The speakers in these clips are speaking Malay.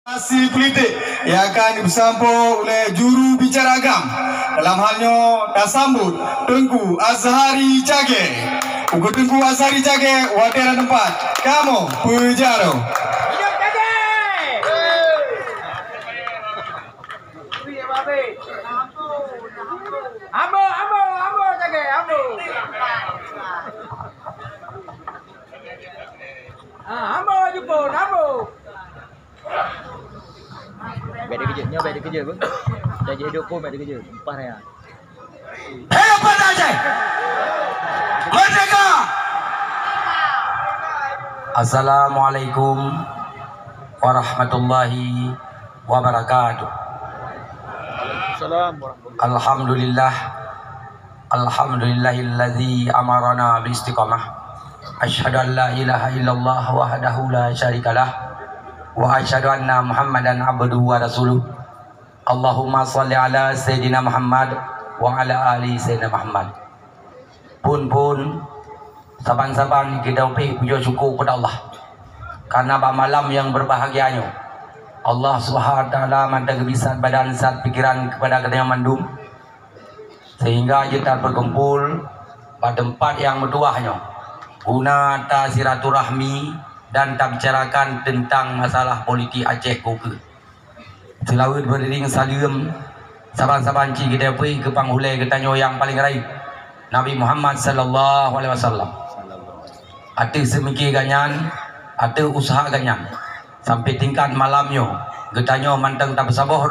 Hasil politik yang akan dibersampu oleh juru bicara agam dalam halnya tersambut Tengku Azhari Jage. Ugo Tengku Azhari Jage wadiran tempat kamu pejaro. Hidup Jage. Ambo Jage, ambo. Ambo jupun, ambo. Mẹ đi cái gì nhau, mẹ đi cái gì bữa để dễ được cô mẹ đi cái gì ba này à. Hei apa saja? Merdeka! Assalamualaikum warahmatullahi wabarakatuh. Salam Alhamdulillah. Alhamdulillahilladzi amarana bi istiqamah. Asyhadu an la ilaha illallah wahdahu la syarikalah. Wa asyhadu anna Muhammadan abduhu wa rasuluh. Allahumma sholli ala Sayyidina Muhammad wa ala ali Sayyidina Muhammad. Pun saban-saban kita puji syukur kepada Allah karena malam yang berbahagianya Allah Subhanahu wa taala mantap kebisan badan zat pikiran kepada katanya mandum sehingga kita berkumpul pada tempat yang bertuahnya guna silaturahmi dan tak bicarakan tentang masalah politik Aceh Kuke. Selawat beriring salam saban-saban ci kita pergi ke panghulai ketanyo yang paling raib Nabi Muhammad sallallahu alaihi wasallam. Ada semikir ganyan, ada usaha ganyan. Sampai tingkat malamnya ketanyo manteng tak bersabar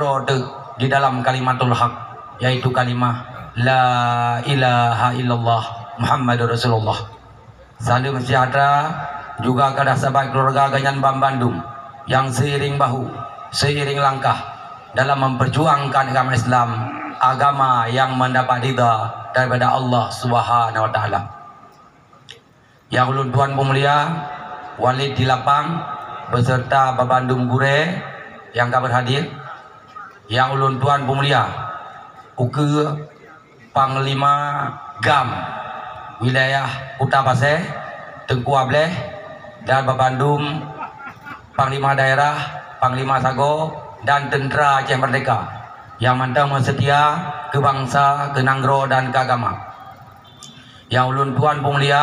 di dalam kalimatul haq yaitu kalimah la ilaha illallah Muhammadur Rasulullah. Salam sejahtera juga kepada sahabat keluarga Ganyan Bam Bandung yang seiring bahu, seiring langkah dalam memperjuangkan agama Islam, agama yang mendapat ridha daripada Allah Subhanahu wa taala. Yang ulun tuan pemulia Walid di Lapang beserta Babandung Gure yang kabar hadir. Yang ulun tuan pemulia Uke Panglima GAM wilayah Kota Pasir Tengku Ableh dan Babandung Panglima Daerah, Panglima Sago dan Tentera Aceh Merdeka yang mantap setia ke bangsa, ke Nanggro dan ke agama. Yang ulun tuan pemulia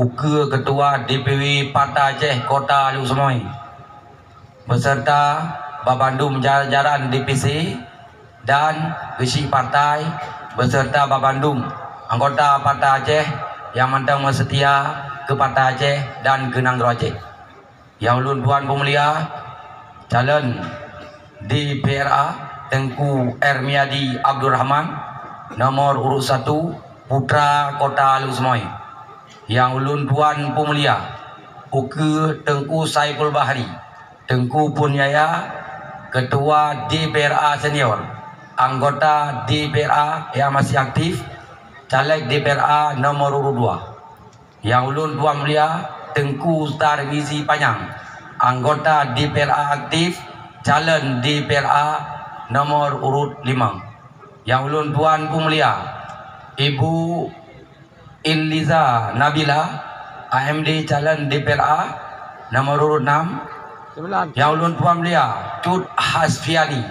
Uke Ketua DPW Partai Aceh Kota Luk Semoi beserta Babandung jajaran DPC dan besi partai beserta Babandung anggota Partai Aceh yang mantap setia ke Partai Aceh dan ke Nanggro Aceh. Yang ulun tuan pemulia calon di PRA Tengku Ermiadi Abdul Rahman nomor urut 1 Putra Kota Luk Semoi. Yang ulun tuan pemulia Uke Tengku Saiful Bahri Tengku Punyaya Ketua DPRA Senior, anggota DPRA yang masih aktif, caleg DPRA nomor urut 2. Yang ulun tuan mulia Tengku Tarmizi Panyang, anggota DPRA aktif, calon DPRA nomor urut 5. Yang ulun tuan mulia Ibu Inliza Nabila, AMD calon DPRA nomor urut 6. Yang ulun tuan mulia Tut Hasfiani,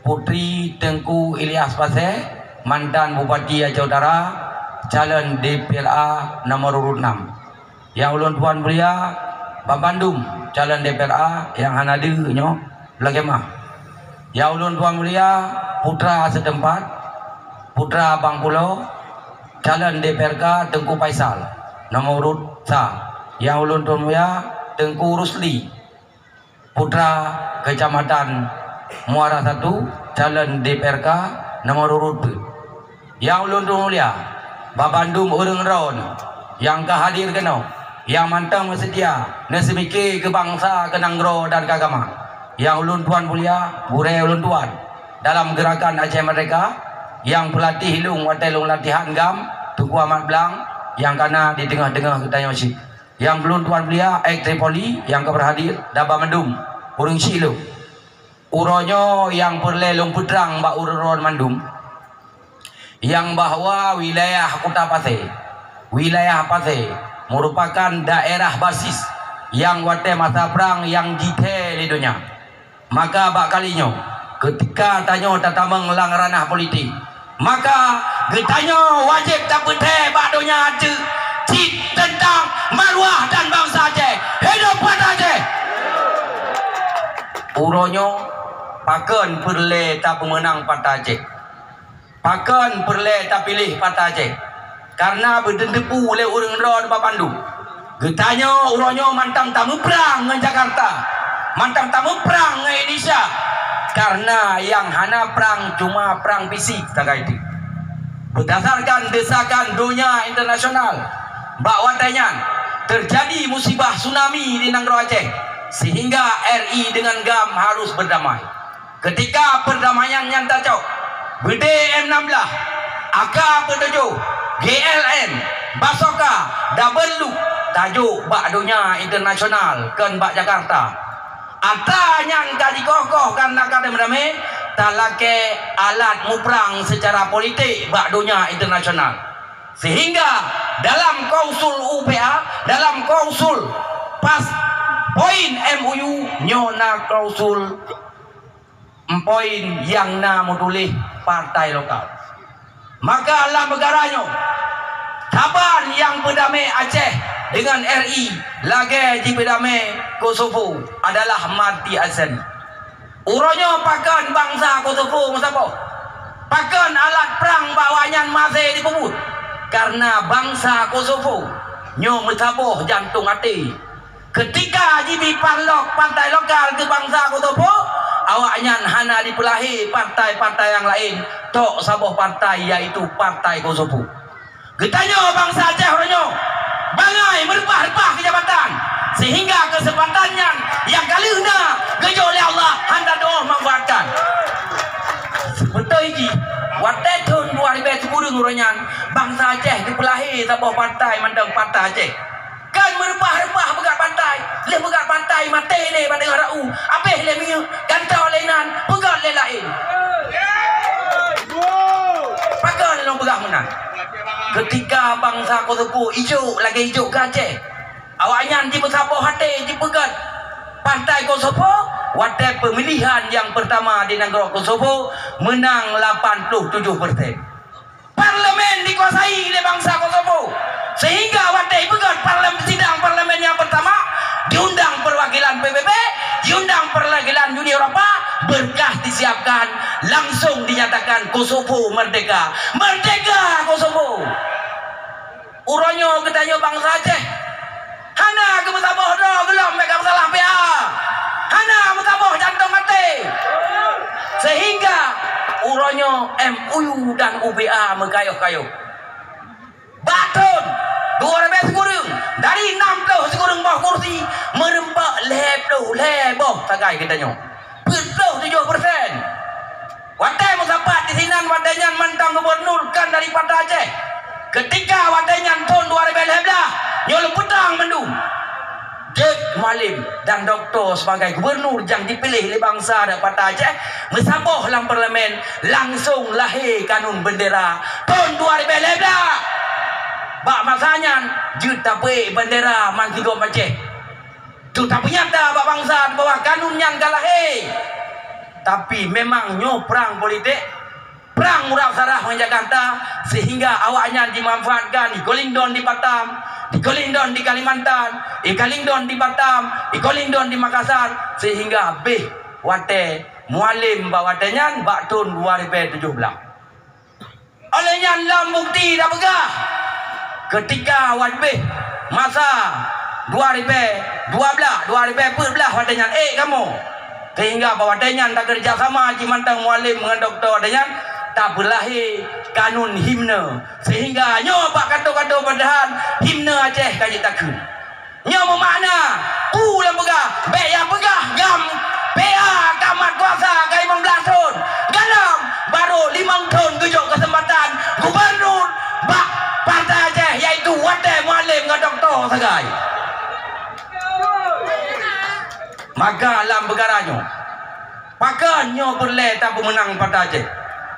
Putri Tengku Ilyas Pasir, mantan Bupati Aceh Utara, calon DPRA nomor urut 6. Yang ulun tuan mulia Babandung calon DPRA yang hanadenyo Blagema. Yang ulun tuan mulia putra setempat, putra Bangpulo, calon DPRK Tengku Faisal nomor urut 1. Yang ulun tuan mulia Tengku Rusli, putra Kecamatan Muara 1, calon DPRK nomor urut 2. Yang ulun tuan mulia Babandung Urang Raun yang kehadir kena yang mantang setia nesemike ke bangsa, ke Nanggro dan ke agama. Yang ulun tuan mulia Gure ulun tuan dalam gerakan Aceh Merdeka yang pelatih hilung watelung latihan GAM Tengku Ahmad Blang yang kana di tengah-tengah kita masjid. Yang belum tuan mulia Ek Tripoli yang keberhadir Daba Mandum Urang Silo uronyo yang perlelong putrang Mbak Uron Mandum yang bahwa wilayah Kota Pasir, wilayah Pasir merupakan daerah basis yang wate masa perang yang detail di dunia. Maka bak kalinya ketika tanyo tatamang lang ranah politik, maka getanyo wajib tak beteh bak donya ada cit tentang maruah dan bangsa Aceh. Hidup Partai Aceh. Uronyo pakan perle tak pemenang Partai Aceh. Pakan perle tak pilih Partai Aceh. Karena berdendepu oleh orang ron Papandu. Getanyo uronyo mantang tamu perang dengan Jakarta. Mantang tamu perang dengan Indonesia. Karena yang hana perang cuma perang fisik takai itu. Berdasarkan desakan dunia internasional, bak watanyan terjadi musibah tsunami di Nanggro Aceh sehingga RI dengan GAM harus berdamai. Ketika perdamaian yang tacok, BDM16, AK-47, GLN, Basoka, Dabelu, tajuk bak dunia internasional kan bak Jakarta. Ata yang tadi kokoh kan nak ada berdamai, talake alat muprang secara politik bak dunia internasional. Sehingga dalam klausul UPA, dalam klausul pas poin MOU nyona klausul poin yang na modulih partai lokal. Maka alam negaranya taban yang berdamai Aceh dengan RI lagi di berdamai Kosovo adalah mati asli. Uronyo pakan bangsa Kosovo musabo. Pakan alat perang bawanyan masih dipebut. Karena bangsa Kosovo nyo metaboh jantung hati. Ketika jibi parlok partai lokal ke bangsa Kosovo, awaknya hana dipelahi partai-partai yang lain. Tok saboh partai yaitu Partai Kosovo. Getanyo bangsa Aceh uronyo bangai merepah-repah kejabatan sehingga kesempatannya yang kali hena gejo oleh Allah handa doa manfaatkan. Betul ini wadah tahun 2010 nguranyan bangsa Aceh dipelahi saboh partai mandang Partai Aceh kan merepah-repah begat pantai leh begat pantai mati ni pada rau apeh leh miu gantau lainan begat leh lain pakai long begat menang. Ketika bangsa Kosovo hijau lagi hijau ke Aceh, awaknya di bersabuk hati di pegat Partai Kosovo. Wadah pemilihan yang pertama di Nanggro Kosovo menang 87%. Parlemen dikuasai oleh bangsa Kosovo sehingga wadah pegat sidang parlemen yang pertama diundang perwakilan PBB, diundang perwakilan Uni Eropa, berkah disiapkan, langsung dinyatakan Kosovo merdeka. Merdeka Kosovo. Uronyo ketanyo bangsa Aceh. Hana ke metaboh do gelom mek masalah PA. Hana metaboh jantung mati. Sehingga uronyo MOU dan UBA megayuh-kayuh. Batun 200 sekurang dari 60 sekurang bawah kursi merempak leboh tagai ketanyo. Betul 7%. Wadah mendapat di sini wadahnya mentang gubernur kan dari Partai Aceh. Ketika wadahnya tahun 2011 nyolong petang mendung. Jek Mualim dan Doktor sebagai gubernur yang dipilih oleh bangsa dan Partai Aceh mensaboh dalam parlimen langsung lahir kanun bendera tahun 2011. Bak masanya juta pe bendera Mantigo Aceh. Tu tak nyata bak bangsa bahwa kanun yang lahir. Tapi memang nyo perang politik, perang murah sarah dengan Jakarta sehingga awaknya dimanfaatkan di Golindon di Batam, di Golindon di Kalimantan, di Golindon di Batam, di Golindon di Makassar sehingga beh wate Mualim bawatenya bak tahun 2017. Olehnya dalam bukti dah pegah. Ketika wabeh masa 2012, 2014 watenya kamu sehingga bawatenya tak kerjasama Cimantang Mualim dengan Doktor Wadanyan tak berlahir kanun himne sehingga nyo pak kata-kata padahan himne Aceh kaji takun nyo memakna ulang pegah baik yang pegah gam PA kamat kuasa kai 15 tahun galam baru 5 tahun tujuh kesempatan gubernur bak Partai Aceh yaitu Wadah Mualim dengan Doktor Sagai. Maka dalam perkaranya pakannya berleh tak pemenang Partai Aceh.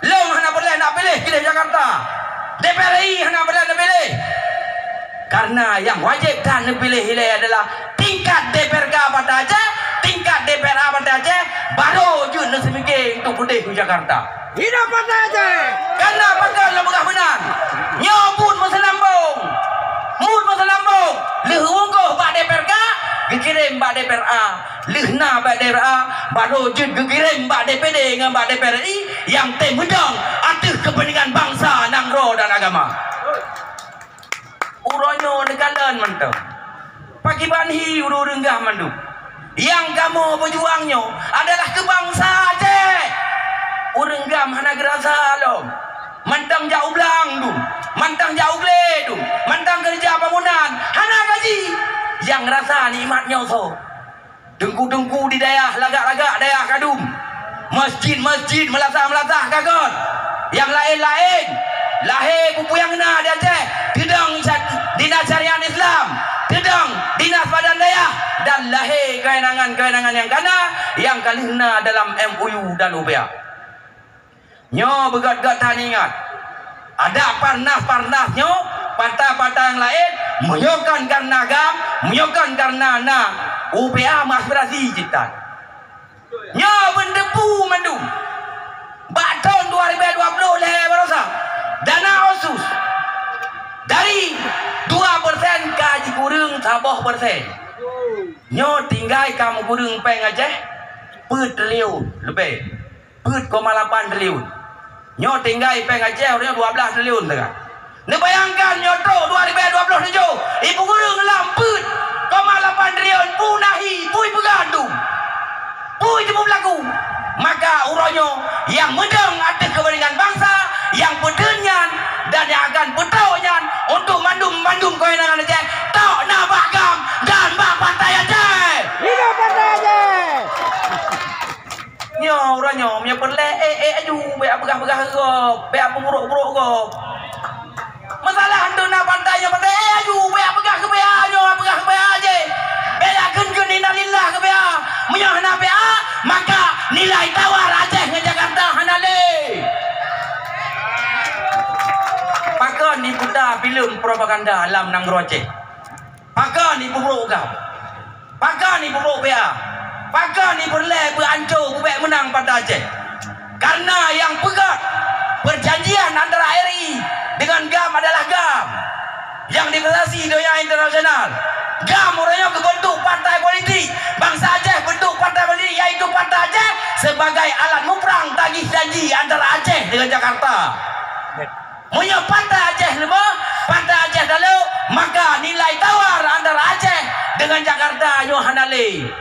Long hana berleh nak pilih Jakarta. DPRI hana berleh nak pilih. Karena yang wajib dan pilih adalah tingkat DPRK Partai Aceh, tingkat DPR Partai Aceh baru je nak semikir untuk putih di Jakarta. Hidup Partai Aceh. Karena bakal lah begah benar. Nyobun masa lambung. Mun masa lambung. Leh wonggoh bak DPR ka, dikirim bak DPR A. Leh na bak DPR A, baru je dikirim bak DPD dengan bak DPR RI yang temudang atas kepentingan bangsa, nangro dan agama. Uronyo negalan mantap. Pagi banhi uru renggah mandu. Yang kamu berjuangnya adalah kebangsa Aceh. Urenggam hana gerasa lom. Mantang jauh belang tu. Mantang jauh gle tu. Mantang kerja bangunan. Hana gaji. Yang rasa nikmatnya so. Dengku-dengku di daerah lagak-lagak daerah Kadum. Masjid-masjid melasah-melasah kagon. Yang lain-lain. Lahir pupuyang na di Aceh. Tidang dinas syariat Islam. Tidang dinas badan daya. Dan lahir kewenangan-kewenangan yang kana. Yang kalihna dalam MOU dan UPA. Nyo begat-gat tanya ingat. Ada parnas-parnasnya partai-partai yang lain menyokan karena agam, menyokan karena UPA aspirasi kita. Nyo bendepu mandum. Bak tahun 2020 leh barosa. Dana osus dari 2% gaji kurang 3%. Nyo tinggal kamu kurang peng Aceh 4 triliun lebih. 4,8 triliun. Nyo tinggal peng Aceh orangnya 12 triliun tengah. Ni bayangkan nyoto 2027 ibu kurang lamput 0,8 triliun punahi pui bergandung. Pui jemu berlaku. Maka uronyo yang medang atas kepentingan bangsa, yang berdenyan dan yang akan bertawanyan untuk mandum kewenangan Aceh. Tak nak bagam dan bak Partai Aceh. Hidup Partai Aceh. Nyo uronyo punya perle aju be begah-begah gop, be buruk-buruk gop. Masalah hendak nak pantainya Partai aju be begah ke be nyo begah ke be aje. Be akan innalillah ke be. Menyo hana be maka nilai tawar Aceh ke Jakarta hana le. Pakon ni putar filem propaganda alam Nanggro Aceh. Pakon ni buruk gop. Pakon ni buruk be. Pakar ni berleh berancur bubek menang Partai Aceh. Karena yang pegat perjanjian antara RI dengan GAM adalah GAM yang dibatasi dunia internasional. GAM orangnya kebentuk partai politik. Bangsa Aceh bentuk partai politik iaitu Partai Aceh sebagai alat muprang tagih janji antara Aceh dengan Jakarta. Punya Partai Aceh lebih, Partai Aceh dalam, maka nilai tawar antara Aceh dengan Jakarta nyo hanale.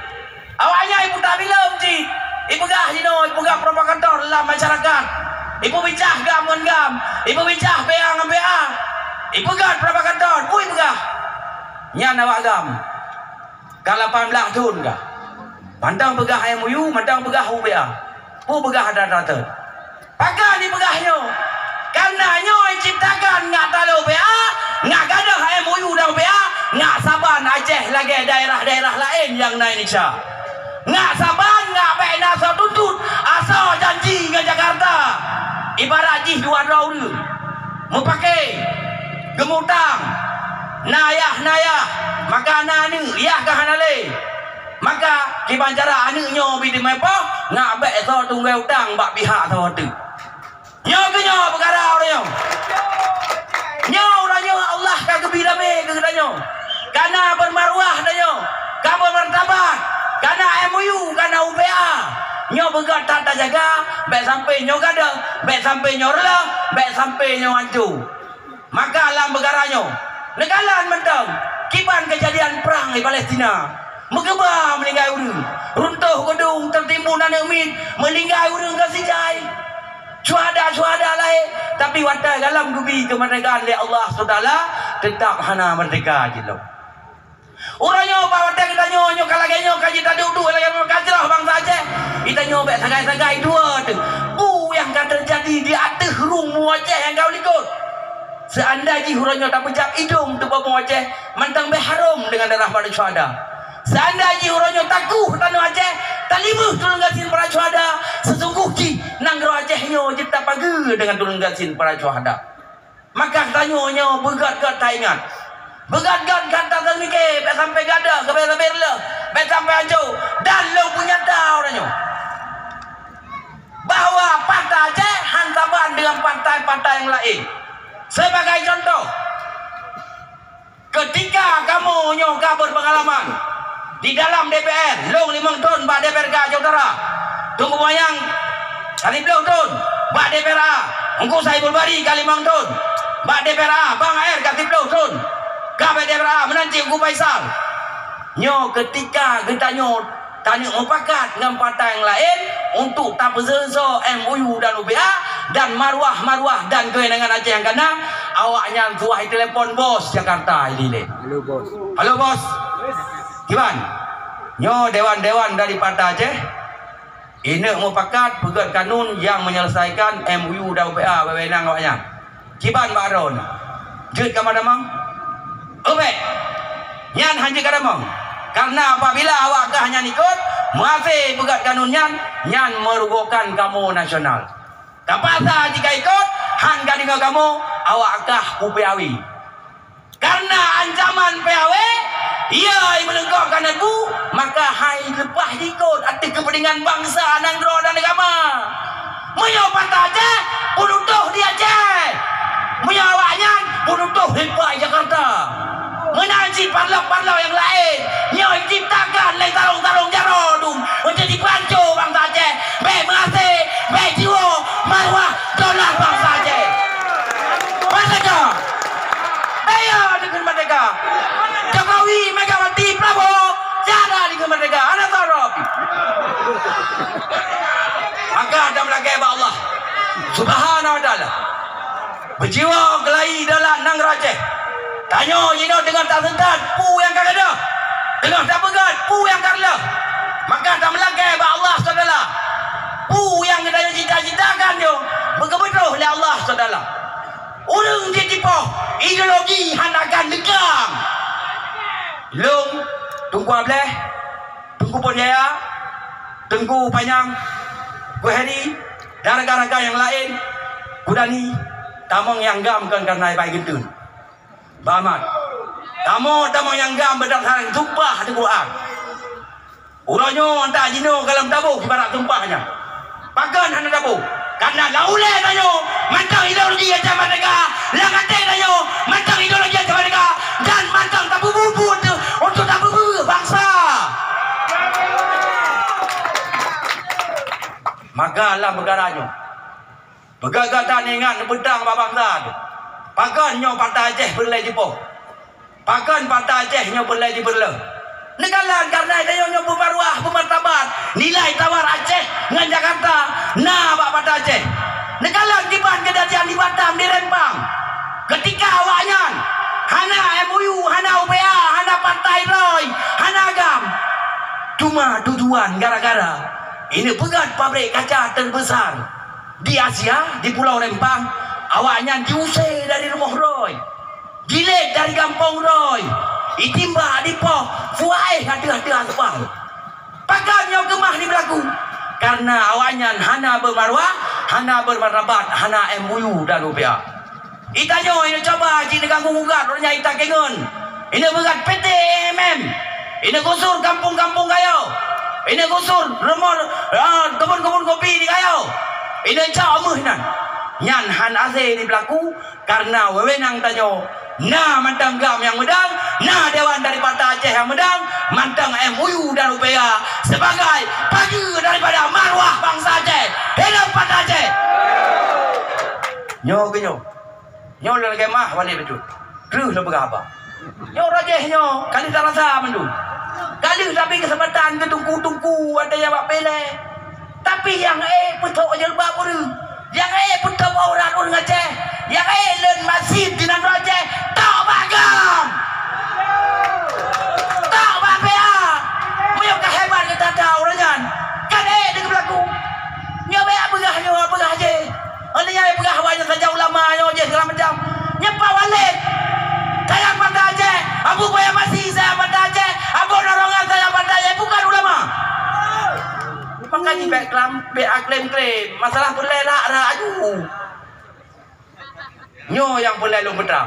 Awaknya ibu tak bilang cik. Ibu gah ibu gah propaganda dalam masyarakat. Ibu bicah gam dengan gam. Ibu bicah beang dengan beang. Ibu gah propaganda. Ibu gah. Nyan awak gam. Kan 18 tahun kah? Mandang begah MOU, mandang begah UPA. Pu begah rata-rata. Pakai ni begahnya. Karena nyo ciptakan ngak talo UPA, ngak gadah MOU dan UPA, ngak Saban Aceh lagi daerah-daerah lain yang naik Indonesia. Ngak Saban, ngak baik nasa tuntut asal janji dengan Jakarta. Ibarat jih dua orang mempakai gemutang nayah maka anak ni yah kah hanale. Maka kiban cara anaknya bidi mepo ngak baik so tunggu utang bak pihak so tu. Nyo ke nyo perkara orangnya. Nyo orangnya Allah ka gembira me ke danyo. Karena bermaruah danyo. Kamu bermartabat. Karena MOU, karena UPA. Nyo begat tata jaga, baik sampai nyo gada, baik sampai nyo rela, baik sampai nyo hancur. Maka alam begaranyo. Negalan mentang, kiban kejadian perang di Palestina. Mengebah meninggal urang. Runtuh gedung tertimbun anak min, meninggal urang kasih jai. Syuhada lain, tapi wadah dalam bumi kemerdekaan oleh Allah SWT tetap hana merdeka jilo. Orangnya bawa kita nyo kalage nyo kaji tadi udu lagi kajrah bangsa Aceh. Kita nyo bek sagai-sagai dua tu. Yang akan terjadi di atas rumu Aceh yang kau likut. Seandainya orangnya tak pejam hidung tu bawa Aceh, mantang berharum dengan darah para syuhada. Seandainya orangnya takuh tanah Aceh, talibuh tulung gasin para syuhada. Sesungguhnya Nanggro Aceh nyo jeta pagi dengan tulung gasin para syuhada. Maka tanya nyo begat-gat tak ingat. Begat-gat kata termikir, sampai gada, keber-keber lah, sampai hancur. Dan lo punya tahu nanya bahawa partai Aceh hantaban dengan partai-partai yang lain. Sebagai contoh, ketika kamu nyoka berpengalaman di dalam DPR, long 5 tahun bak DPR Aceh Utara, tunggu wayang kali 10 tahun bak DPR A, engkau saya berbari kali 5 tahun bak DPR A, Bang Air kali 10 tahun kabel DPR A menanti engkau Faisal. Nyo ketika kita tanya mufakat dengan partai yang lain untuk tak berseso MOU dan UBA dan maruah dan kewenangan Aceh yang kena, awaknya tuah telefon bos Jakarta ini le. Halo bos. Gimana? Nyo dewan-dewan dari partai Aceh ini mufakat pegat kanun yang menyelesaikan MOU dan UBA wewenang awaknya. Gimana Mbak Ron? Jut kamar damang? Oke. Nyan hanji kadamang. Karena apabila awak hanya ikut masih pegat kanunnya, nyan merugikan kamu nasional. Kapasa jika ikut, hangga dengan kamu, awak kah PAW. Karena ancaman PAW, ia menegakkan ibu, maka hai lepas ikut arti kepentingan bangsa dan agama. Menyopat Aceh, penutuh di Aceh. Menyawaknya, penutuh di Jakarta. Menanti parlau-parlau yang lain yang diciptakan oleh tarung-tarung jarodum menjadi panco bangsa Aceh. Baik mengasih, baik jiwa, marwah, dolar bangsa Aceh. Merdeka! Ayo dengan merdeka! Jokowi, Megawati, Prabowo, tiada dengan merdeka. Anak Sarab. Maka ada lagi Allah Subhanahu wa ta'ala berjiwa gelai dalam nang Aceh. Tanya Yino dengan tak segan, pu yang kagak ada. Dengan tak pegat, pu yang kagak. Maka tak melagai bah Allah saudara. Pu yang kita cita-citakan yo, betul oleh Allah saudara. Urang dia tipu, ideologi hanakan degang. Long, tunggu ableh, tunggu Podiaya, tunggu Panjang, Kuheri, dan raga-raga yang lain, Kudani, tamang yang gamkan karena baik itu. Bamat, tamu yang gam berdasarkan tumpah di Quran. Urangnya entah jino dalam tabu ibarat tumpahnya. Pakan hana tabu. Karena laule tanyo mantang ideologi Aceh Merdeka, langate tanyo mantang ideologi Aceh Merdeka dan mantang tabu bubu untuk tabu bangsa. Maka lah negaranya. Begagatan ingat bedang bangsa. Pakan nyo partai Aceh berlai di poh. Pakan partai Aceh nyo berlai di berle. Negara karena dia nyo bermaruah, bermartabat. Nilai tawar Aceh dengan Jakarta. Nah, Pak Partai Aceh. Negara kiban kejadian di Batam, di Rempang. Ketika awaknya hana MOU, hana UPA, hana partai Roy, hana agam. Cuma tujuan gara-gara ini pegat pabrik kaca terbesar di Asia, di Pulau Rempang. Awaknya diusir dari rumah Roy, dilet dari kampung Roy, itimba di poh, fuai hati-hati asbal. Pakannya gemah di berlaku karena awaknya hana bermarwah, hana bermartabat, hana MOU dan UPA. Itanyo ini coba jika ganggu ugat, orangnya ita kengen. Ini berat PT MM, ini gusur kampung-kampung kayo, ini gusur rumah kebun-kebun kopi di kayo, ini cawah nan. Nyan han ase di berlaku karena wewenang tanyo nah mantang gam yang medang, nah dewan dari Partai Aceh yang medang, mantang MOU dan UPA sebagai pagi daripada marwah bangsa Aceh. Hidup Partai Aceh. Nyo kenyo lagi mah wali betul terus lah berapa nyo rajeh nyo kali tak rasa mendu kali tapi kesempatan ke tungku ada yang bak pele tapi yang betul aja lebak pun yang betul orang Aceh yang len masih di nan Aceh tak bagam tak bapea meyo kehebat kita tahu orang kan dengan berlaku nyo begah aje ane yang begah banyak saja ulama nyo je segala macam nyepa walik saya Partai Aceh Abu Boya masih saya Partai Aceh Abu Norongan saya Partai Aceh bukan ulama makanya klaim masalah boleh lah aju nyo yang boleh lo betul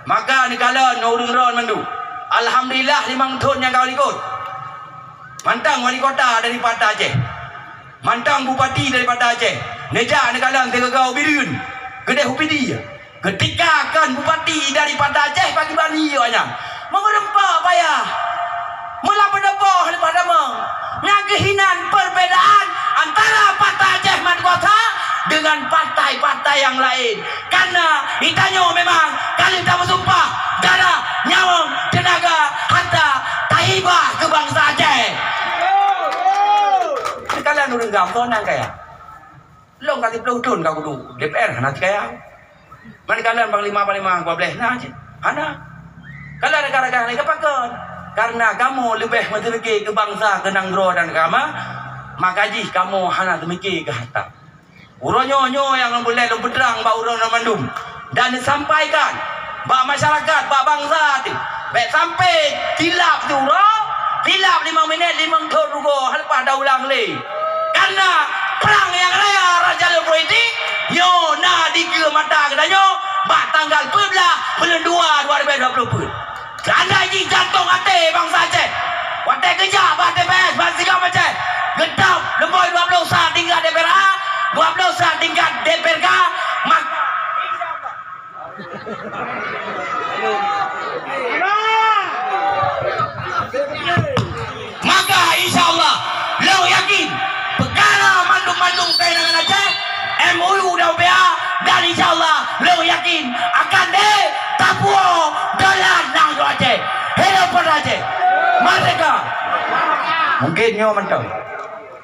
Maka ni kala nurung ron mandu. Alhamdulillah 5 tahun yang kau ikut. Mantang wali kota daripada Aceh. Mantang bupati daripada Aceh. Nejak ni kala tegagau birun. Gede hupidi. Ketika kan bupati daripada Aceh pagi bani hanya. Mengerempak payah. Mula berdebah daripada meng. Ngagehinan perbedaan antara partai Aceh Madkota dengan partai-partai yang lain. Karena ditanya memang kalian tak bersumpah darah, nyawa, tenaga, harta, tahibah ke bangsa Aceh. Kalian udah gam tonang kaya. Long kati peluk tun kau kudu DPR nanti kaya. Mana kalian panglima kau boleh nah je. Ana. Kalian raga-raga ni kepakan. Karena kamu lebih memiliki ke bangsa, ke Nanggro dan agama, maka jih kamu hana memiliki ke harta. Uronyo yang boleh berderang ba urang Mandum dan disampaikan ba masyarakat, ba bangsa tu. Baik sampai tilap tu tilap 5 minit 5 tahun rugo lepas dah ulang le. Karena perang yang raya Raja Lepoiti yo na diga mata kedanyo ba tanggal 12 bulan 2 2020. Anda ini jantung hati bangsa Aceh. Watai kerja, watai PS, bangsa Aceh. Gedap, lemboi 20 saat tingkat DPR A, 12 saat tingkat DPR K. Maka insya Allah, lo yakin perkara mandung-mandung kaya dengan Aceh, MOU dan UPA, dan insya Allah lo yakin akan Papua dolar Nanggro Aceh. Hidup Aceh. Merdeka. Mungkin nyo mentang.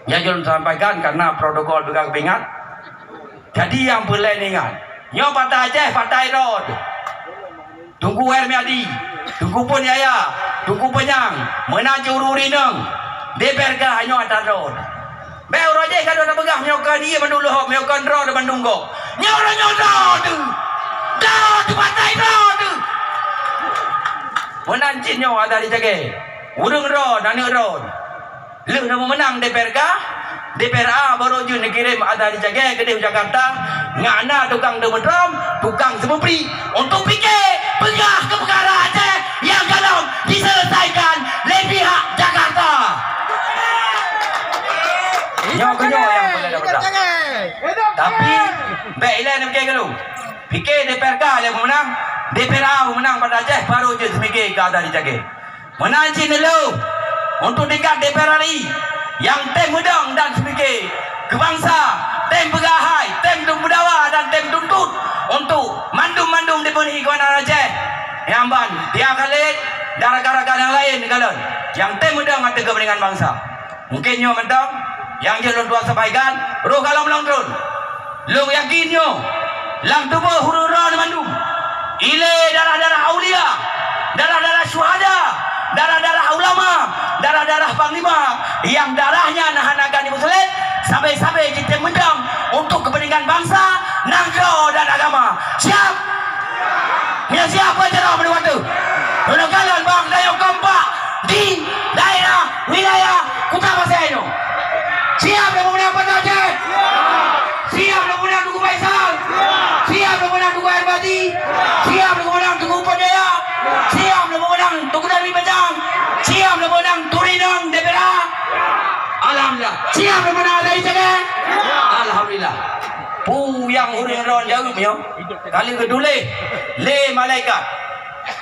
Yang belum sampaikan karena protokol juga kepingat. Jadi yang boleh ingat. Nyo partai Aceh, partai road. Tunggu Hermiadi. Tunggu pun Yaya. Tunggu Penyang. Menaju Rurineng. DPR ke hanya atas road. Bel Rajeh kan ada pegang nyokan dia mandulu hok nyokan road mandunggo. Nyokan tu. Dah tu partai road. Menancin nyo ada di jage. Urung road, anak road. Lu nak menang DPR ka? DPR A baru je dikirim ada di jage ke Jakarta. Ngana tukang demedram, tukang semupri untuk fikir pegah ke perkara Aceh yang kalau diselesaikan oleh pihak Jakarta. Nyo yang boleh dapat. Tapi baiklah nak fikir kalau. Fikir DPR ka yang menang. DPR A menang pada Aceh baru je semikir ke ada dijage. Menancin dulu untuk dekat DPR RI yang tem mudang dan semikir ke bangsa, tem pegahai, tem dumbudawa dan tem tuntut untuk mandum-mandum dipenuhi kawanan Aceh. Yang ban dia kalit dan rakan-rakan yang lain kalian yang tem mudang ada kepentingan bangsa. Mungkin nyo mentang yang jelun tua sampaikan roh kalau melangtrun. Lu yakin nyo lang tubuh hurura mandum. Ile darah-darah aulia, darah-darah syuhada, darah-darah ulama, darah-darah panglima yang darahnya nahanakan di muslim sampai-sampai kita mendang untuk kepentingan bangsa, Nanggro dan agama. Siap? Ya siapa cerah pada waktu? Untuk kalian bang Dayung kompak di daerah wilayah Kuta Pasir itu. Siap yang menang pada Aceh? Siap yang menang Tugu Faisal? Siap yang menang Tugu Herbati? Siap yang menang Tugu Padaya? Siap yang menang Tugu Darwi Bajang? Siap yang menang Turinang DPR A? Alhamdulillah. Siap yang menang dari Aceh? Alhamdulillah. Yang hurung ron jauh yo. Kali kedua le malaikat.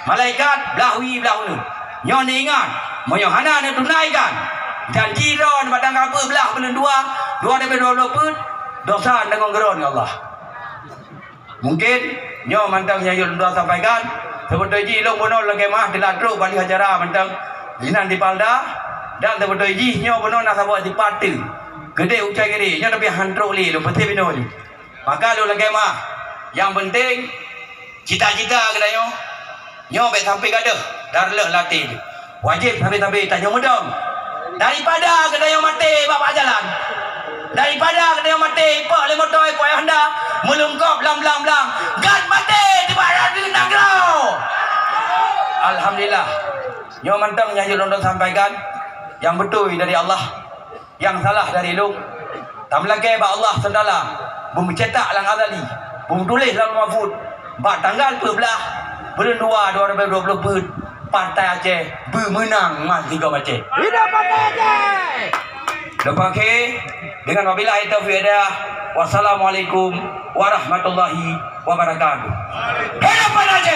Malaikat belahwi belahunu. Nyo ni ingat, moyo hana nak tunaikan. Janji ron padang apa belah bulan 2 pun dosa dengan geron ya Allah. Mungkin nyo mantang yang dua sampaikan sebetul ji long bono lagi mah diladro bali hajara mantang linan di Palda dan sebetul ji nyo bono nak sabar di parti. Gede ucai gede nyo tapi hantrok li lo pete bino li. Maka lo lagi mah yang penting cita-cita kita nyo bet sampai gaduh darleh latih. Wajib sampai tanya mudang. Daripada kita yang mati bapak jalan. Daripada kita yang mati pak le motor pak Honda melungkap blang gad mati di barat di Nanggro. Alhamdulillah. Nyo mantang yang jolong sampaikan yang betul dari Allah, yang salah dari lu. Tam lagi ba Allah sendala bumi cetak lang azali, bumi tulis lang mahfud. Ba tanggal 12 Bulan 2 2020 Partai Aceh bermenang mas 3 Aceh. Hidup Partai Aceh. Lepas dengan wabillahi taufiq hidayah. Wassalamualaikum warahmatullahi wabarakatuh. Hidup Partai Aceh.